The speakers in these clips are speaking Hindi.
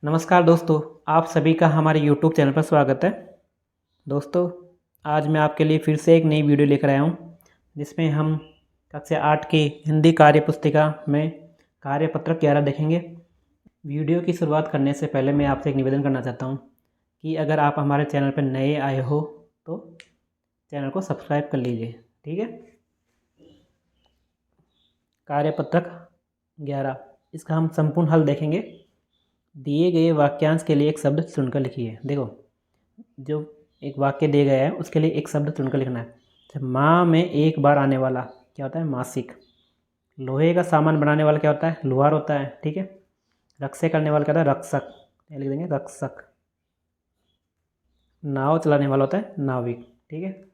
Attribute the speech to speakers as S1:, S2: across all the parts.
S1: नमस्कार दोस्तों, आप सभी का हमारे YouTube चैनल पर स्वागत है। दोस्तों, आज मैं आपके लिए फिर से एक नई वीडियो लेकर आया हूँ, जिसमें हम कक्षा 8 की हिंदी कार्य पुस्तिका में कार्यपत्रक 11 देखेंगे। वीडियो की शुरुआत करने से पहले मैं आपसे एक निवेदन करना चाहता हूँ कि अगर आप हमारे चैनल पर नए आए हो तो चैनल को सब्सक्राइब कर लीजिए, ठीक है। कार्यपत्रक 11, इसका हम संपूर्ण हल देखेंगे। दिए गए वाक्यांश के लिए एक शब्द चुनकर लिखिए। देखो, जो एक वाक्य दिया गया है उसके लिए एक शब्द चुनकर लिखना है। माह में एक बार आने वाला क्या होता है? मासिक। लोहे का सामान बनाने वाला क्या होता है? लोहार होता है, ठीक है। रक्षा करने वाला क्या होता है? रक्षक, लिख देंगे रक्षक। नाव चलाने वाला होता है नाविक, ठीक है।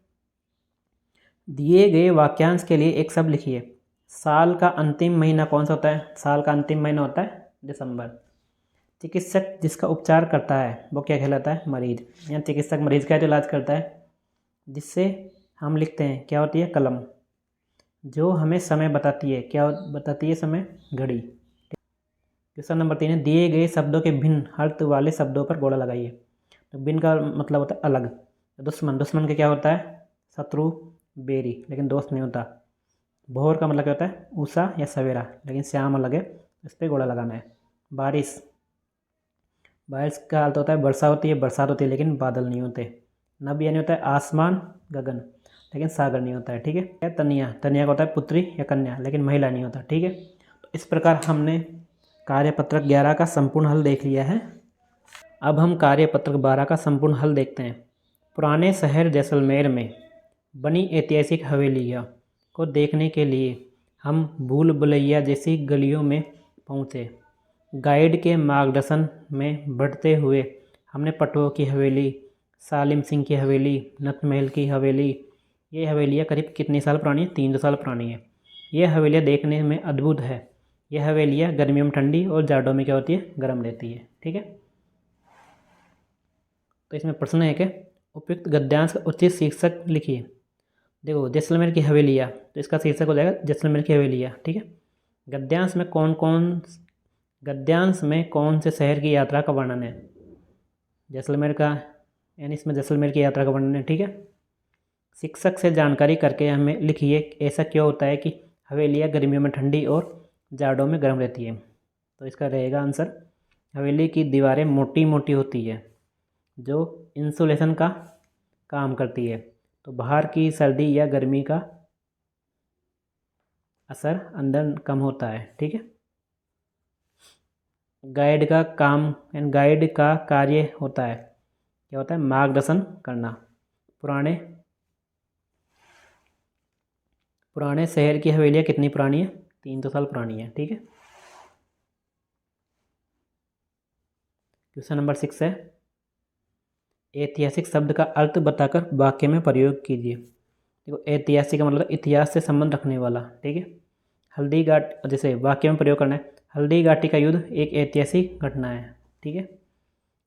S1: दिए गए वाक्यांश के लिए एक शब्द लिखिए। साल का अंतिम महीना कौन सा होता है? साल का अंतिम महीना होता है दिसंबर। चिकित्सक जिसका उपचार करता है वो क्या कहलाता है? मरीज। या चिकित्सक मरीज का इलाज करता है, जिससे हम लिखते हैं क्या होती है? कलम। जो हमें समय बताती है, क्या बताती है? समय, घड़ी। क्वेश्चन नंबर 3 है, दिए गए शब्दों के भिन्न अर्थ वाले शब्दों पर गोला लगाइए। तो भिन्न का मतलब होता है अलग। दुश्मन, दुश्मन का क्या होता है? शत्रु, बेरी, लेकिन दोस्त नहीं होता। भोर का मतलब क्या होता है? उषा या सवेरा, लेकिन श्याम अलग है, इस पर गोला लगाना है। बारिश, बारिश का अर्थ होता है वर्षा होती है, बरसात होती है, लेकिन बादल नहीं होते। नभ यानी होता है आसमान, गगन, लेकिन सागर नहीं होता है, ठीक है। तनिया, तनिया का होता है पुत्री या कन्या, लेकिन महिला नहीं होता, ठीक है। तो इस प्रकार हमने कार्यपत्रक 11 का संपूर्ण हल देख लिया है। अब हम कार्यपत्रक 12 का संपूर्ण हल देखते हैं। पुराने शहर जैसलमेर में बनी ऐतिहासिक हवेलियाँ को देखने के लिए हम भूल भुलैया जैसी गलियों में पहुँचे। गाइड के मार्गदर्शन में बढ़ते हुए हमने पटुआ की हवेली, सालिम सिंह की हवेली, नटमहल की हवेली, ये हवेलियाँ करीब कितने साल पुरानी है? 300 साल पुरानी है। ये हवेलियाँ देखने में अद्भुत है। यह हवेलियाँ गर्मियों में ठंडी और जाड़ों में क्या होती है? गर्म रहती है, ठीक है। तो इसमें प्रश्न है कि उपयुक्त गद्यांश का उचित शीर्षक लिखिए। देखो, जैसलमेर की हवेलियाँ, तो इसका शीर्षक हो जाएगा जैसलमेर की हवेलियाँ, ठीक है। गद्यांश में कौन से शहर की यात्रा का वर्णन है? जैसलमेर का, यानी इसमें जैसलमेर की यात्रा का वर्णन है, ठीक है। शिक्षक से जानकारी करके हमें लिखिए ऐसा क्यों होता है कि हवेलियाँ गर्मियों में ठंडी और जाड़ों में गर्म रहती है। तो इसका रहेगा आंसर, हवेली की दीवारें मोटी मोटी होती है जो इंसुलेशन का काम करती है, तो बाहर की सर्दी या गर्मी का असर अंदर कम होता है, ठीक है। गाइड का काम एंड गाइड का कार्य होता है, क्या होता है? मार्गदर्शन करना। पुराने शहर की हवेलियाँ कितनी पुरानी है? 300 साल पुरानी है, ठीक है। क्वेश्चन नंबर 6 है, ऐतिहासिक शब्द का अर्थ बताकर वाक्य में प्रयोग कीजिए। देखो, ऐतिहासिक का मतलब इतिहास से संबंध रखने वाला, ठीक है। हल्दी घाटी, जैसे वाक्य में प्रयोग करना है, हल्दी घाटी का युद्ध एक ऐतिहासिक घटना है, ठीक है।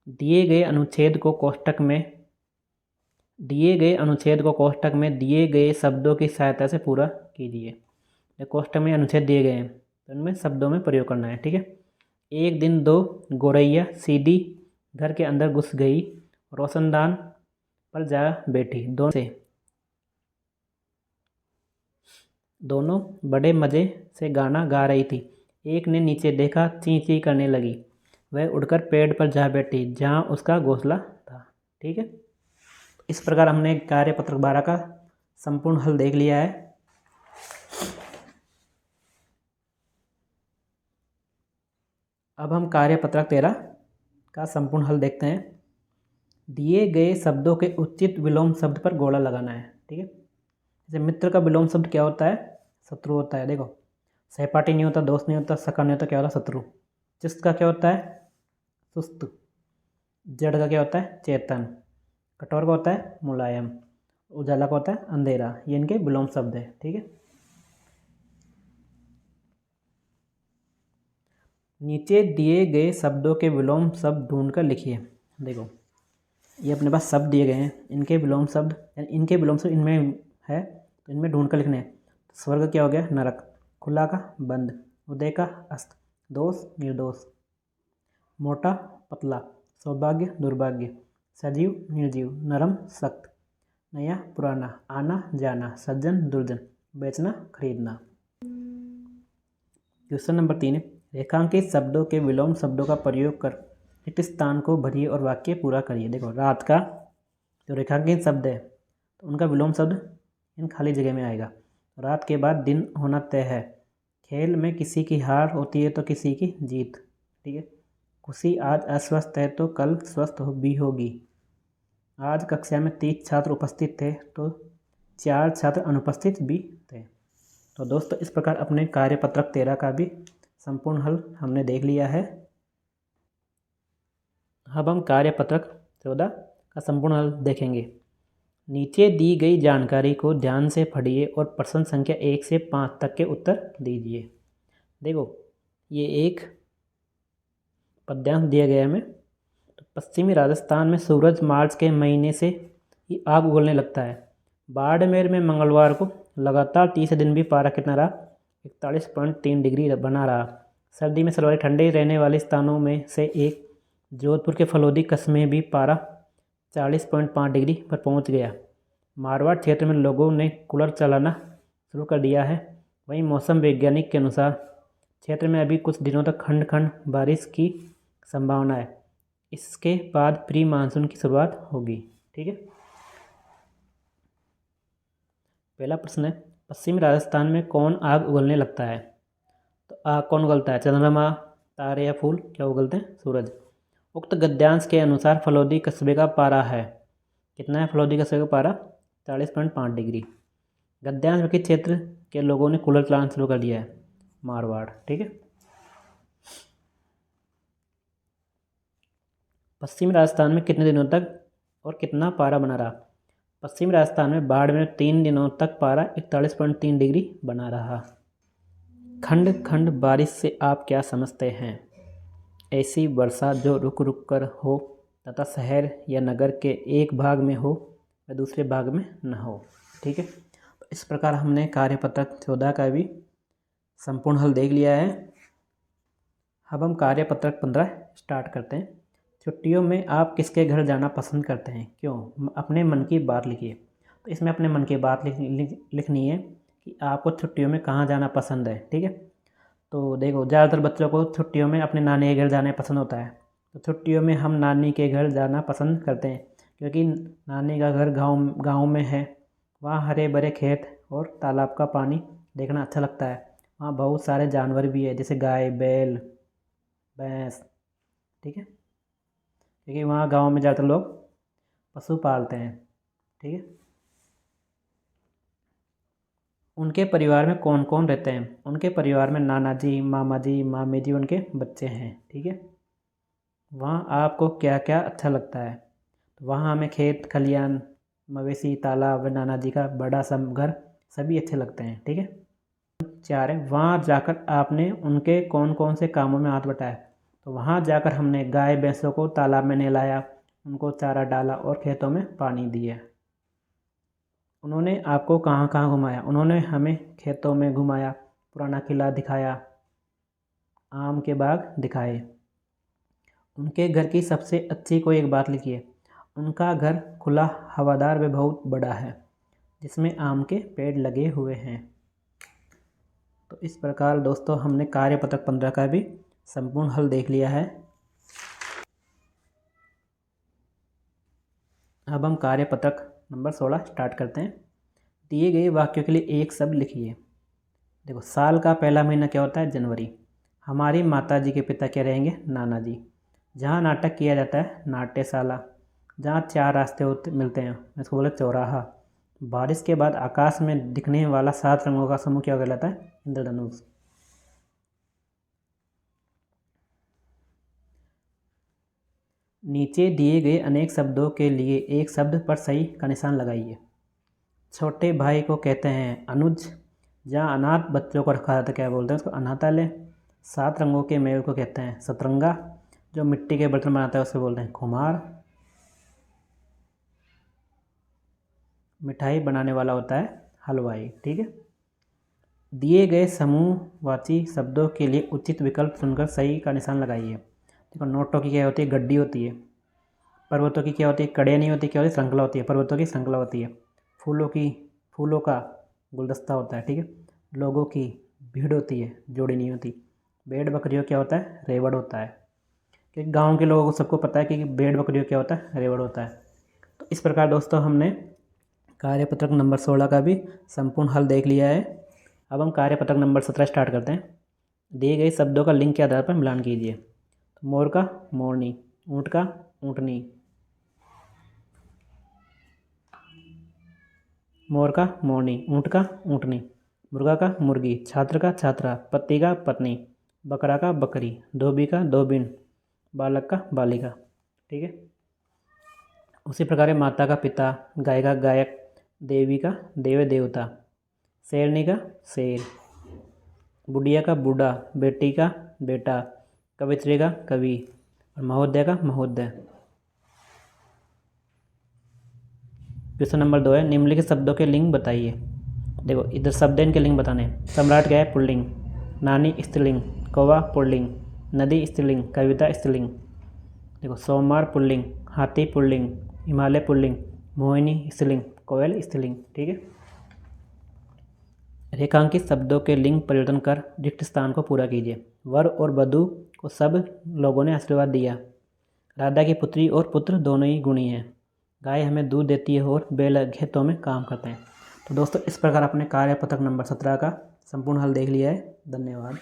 S1: दिए गए अनुच्छेद को कोष्ठक में दिए गए शब्दों की सहायता से पूरा कीजिए। कोष्ठक में अनुच्छेद दिए गए हैं तो उनमें शब्दों में प्रयोग करना है, ठीक है। एक दिन दो गोरैया सीधी घर के अंदर घुस गई, रोशनदान पर जा बैठी, दोनों बड़े मज़े से गाना गा रही थी। एक ने नीचे देखा, ची ची करने लगी। वह उड़कर पेड़ पर जा बैठी जहाँ उसका घोंसला था, ठीक है। इस प्रकार हमने कार्यपत्रक 12 का संपूर्ण हल देख लिया है। अब हम कार्यपत्रक 13 का संपूर्ण हल देखते हैं। दिए गए शब्दों के उचित विलोम शब्द पर गोला लगाना है, ठीक है। जैसे मित्र का विलोम शब्द क्या होता है? शत्रु होता है। देखो, सहपाठी नहीं होता, दोस्त नहीं होता, सका नहीं होता, क्या होता? शत्रु। चुस्त का क्या होता है? सुस्त। जड़ का क्या होता है? चेतन। कठोर का होता है मुलायम। उजाला का होता है अंधेरा। ये इनके विलोम शब्द है, ठीक है। नीचे दिए गए शब्दों के विलोम शब्द ढूंढकर लिखिए। देखो, ये अपने पास शब्द दिए गए हैं, इनके विलोम शब्द इनमें है, तो इनमें ढूंढ कर लिखने हैं। स्वर्ग क्या हो गया? नरक। खुला का बंद। उदय का अस्त। दोष निर्दोष। मोटा पतला, सौभाग्य दुर्भाग्य, सजीव निर्जीव, नरम सख्त, नया पुराना, आना जाना, सज्जन दुर्जन, बेचना खरीदना। क्वेश्चन नंबर 3 है, रेखांकित शब्दों के विलोम शब्दों का प्रयोग कर रिक्त स्थान को भरिए और वाक्य पूरा करिए। देखो, रात का जो रेखांकित शब्द है तो उनका विलोम शब्द इन खाली जगह में आएगा। रात के बाद दिन होना तय है। खेल में किसी की हार होती है तो किसी की जीत। ठीक है। खुशी आज अस्वस्थ है तो कल स्वस्थ भी होगी। आज कक्षा में 30 छात्र उपस्थित थे तो 4 छात्र अनुपस्थित भी थे। तो दोस्तों, इस प्रकार अपने कार्यपत्रक 13 का भी संपूर्ण हल हमने देख लिया है। अब हम कार्यपत्रक 14 का संपूर्ण हल देखेंगे। नीचे दी गई जानकारी को ध्यान से पढ़िए और प्रश्न संख्या 1 से 5 तक के उत्तर दीजिए। देखो, ये एक पद्यांश दिया गया है हमें। तो पश्चिमी राजस्थान में सूरज मार्च के महीने से ही आग उगलने लगता है। बाड़मेर में मंगलवार को लगातार तीसरे दिन भी पारा कितना रहा? 41.3 डिग्री बना रहा। सर्दी में सर्वाधिक ठंडे रहने वाले स्थानों में से एक जोधपुर के फलोदी कस्बे में भी पारा 40.5 डिग्री पर पहुंच गया। मारवाड़ क्षेत्र में लोगों ने कूलर चलाना शुरू कर दिया है। वहीं मौसम वैज्ञानिक के अनुसार क्षेत्र में अभी कुछ दिनों तक खंड खंड बारिश की संभावना है। इसके बाद प्री मानसून की शुरुआत होगी। ठीक है। पहला प्रश्न है, पश्चिमी राजस्थान में कौन आग उगलने लगता है? तो आग कौन उगलता है? चंद्रमा, तारे या फूल? क्या उगलते हैं? सूरज। उक्त गद्यांश के अनुसार फलोदी कस्बे का पारा है कितना है? फलोदी कस्बे का पारा 40.5 डिग्री। गद्यांश में किस क्षेत्र के लोगों ने कूलर चलाना शुरू कर दिया है? मारवाड़। ठीक है। पश्चिमी राजस्थान में कितने दिनों तक और कितना पारा बना रहा? पश्चिमी राजस्थान में बाड़मेर में 3 दिनों तक पारा 41.3 डिग्री बना रहा। खंड खंड बारिश से आप क्या समझते हैं? ऐसी वर्षा जो रुक रुक कर हो तथा शहर या नगर के एक भाग में हो व दूसरे भाग में न हो। ठीक है। तो इस प्रकार हमने कार्यपत्रक 14 का भी संपूर्ण हल देख लिया है। अब हम कार्यपत्रक 15 स्टार्ट करते हैं। छुट्टियों में आप किसके घर जाना पसंद करते हैं? क्यों? अपने मन की बात लिखिए। तो इसमें अपने मन की बात लिखनी है कि आपको छुट्टियों में कहाँ जाना पसंद है। ठीक है। तो देखो, ज़्यादातर बच्चों को छुट्टियों में अपने नानी के घर जाना पसंद होता है। तो छुट्टियों में हम नानी के घर जाना पसंद करते हैं क्योंकि नानी का घर गाँव में है। वहाँ हरे भरे खेत और तालाब का पानी देखना अच्छा लगता है। वहाँ बहुत सारे जानवर भी है, जैसे गाय, बैल, भैंस। ठीक है। क्योंकि वहाँ गांव में ज़्यादातर लोग पशु पालते हैं। ठीक है। उनके परिवार में कौन कौन रहते हैं? उनके परिवार में नाना जी, मामा जी, मामी जी, उनके बच्चे हैं। ठीक है। वहाँ आपको क्या क्या अच्छा लगता है? तो वहाँ हमें खेत खलियान, मवेशी, तालाब व नाना जी का बड़ा सा घर सभी अच्छे लगते हैं। ठीक है। 4 है, वहाँ जाकर आपने उनके कौन कौन से कामों में हाथ बटाया? तो वहाँ जाकर हमने गाय भैंसों को तालाब में नहलाया, उनको चारा डाला और खेतों में पानी दिया। उन्होंने आपको कहाँ कहाँ घुमाया? उन्होंने हमें खेतों में घुमाया, पुराना किला दिखाया, आम के बाग दिखाए। उनके घर की सबसे अच्छी कोई एक बात लिखिए। उनका घर खुला, हवादार व बहुत बड़ा है, जिसमें आम के पेड़ लगे हुए हैं। तो इस प्रकार दोस्तों हमने कार्यपत्रक 15 का भी संपूर्ण हल देख लिया है। अब हम कार्यपत्रक नंबर 16 स्टार्ट करते हैं। दिए गए वाक्यों के लिए एक शब्द लिखिए। देखो, साल का पहला महीना क्या होता है? जनवरी। हमारी माताजी के पिता क्या रहेंगे? नाना जी। जहाँ नाटक किया जाता है? नाट्यशाला। जहाँ 4 रास्ते मिलते हैं, इसको बोले चौराहा। बारिश के बाद आकाश में दिखने वाला 7 रंगों का समूह क्या कहलाता है? इंद्रधनुष। नीचे दिए गए अनेक शब्दों के लिए एक शब्द पर सही का निशान लगाइए। छोटे भाई को कहते हैं अनुज। जहाँ अनाथ बच्चों को रखा जाता है क्या बोलते हैं? उसको अनाथालय। 7 रंगों के मेल को कहते हैं सतरंगा। जो मिट्टी के बर्तन बनाता है उसको बोलते हैं खुमार। मिठाई बनाने वाला होता है हलवाई। ठीक है। दिए गए समूहवाची शब्दों के लिए उचित विकल्प चुनकर सही का निशान लगाइए। देखो नोटों की क्या होती है, गड्डी होती है। पर्वतों की क्या होती है, कड़ियाँ नहीं होती, क्या होती है, श्रृंखला होती है। पर्वतों की श्रृंखला होती है। फूलों का गुलदस्ता होता है, ठीक है। लोगों की भीड़ होती है, जोड़ी नहीं होती। भेड़ बकरियों क्या होता है, रेवड़ होता है। क्योंकि गांव के लोगों को सबको पता है कि भेड़ बकरियों क्या होता है, रेवड़ होता है। तो इस प्रकार दोस्तों हमने कार्यपत्रक नंबर 16 का भी संपूर्ण हल देख लिया है। अब हम कार्यपत्रक नंबर 17 स्टार्ट करते हैं। दिए गए शब्दों का लिंग के आधार पर मिलान कीजिए। तो मोर का मोरनी, ऊँट का ऊँटनी, मोर का मोरनी, ऊँट का ऊँटनी, मुर्गा का मुर्गी, छात्र का छात्रा, पति का पत्नी, बकरा का बकरी, धोबी का धोबिन, बालक का बालिका, ठीक है। उसी प्रकार माता का पिता, गाय का गायक, देवी का देव देवता, शेरनी का शेर, बुढ़िया का बूढ़ा, बेटी का बेटा, कवित्री का कवि और महोदय का महोदय। क्वेश्चन नंबर 2 है, निम्नलिखित शब्दों के लिंग बताइए। देखो इधर शब्द इनके लिंग बताने। सम्राट क्या है, पुल्लिंग। नानी स्त्रीलिंग, कौवा पुल्लिंग, नदी स्त्रीलिंग, कविता स्त्रीलिंग। देखो सोमवार पुल्लिंग, हाथी पुल्लिंग, हिमालय पुल्लिंग, मोहिनी स्त्रीलिंग, कोयल स्त्रीलिंग, ठीक है। रेखांकित शब्दों के लिंग परिवर्तन कर रिक्त स्थान को पूरा कीजिए। वर और वधु को सब लोगों ने आशीर्वाद दिया। राधा की पुत्री और पुत्र दोनों ही गुणी हैं। गाय हमें दूध देती है और बैल खेतों में काम करते हैं। तो दोस्तों इस प्रकार अपने कार्यपत्रक नंबर 17 का संपूर्ण हल देख लिया है। धन्यवाद।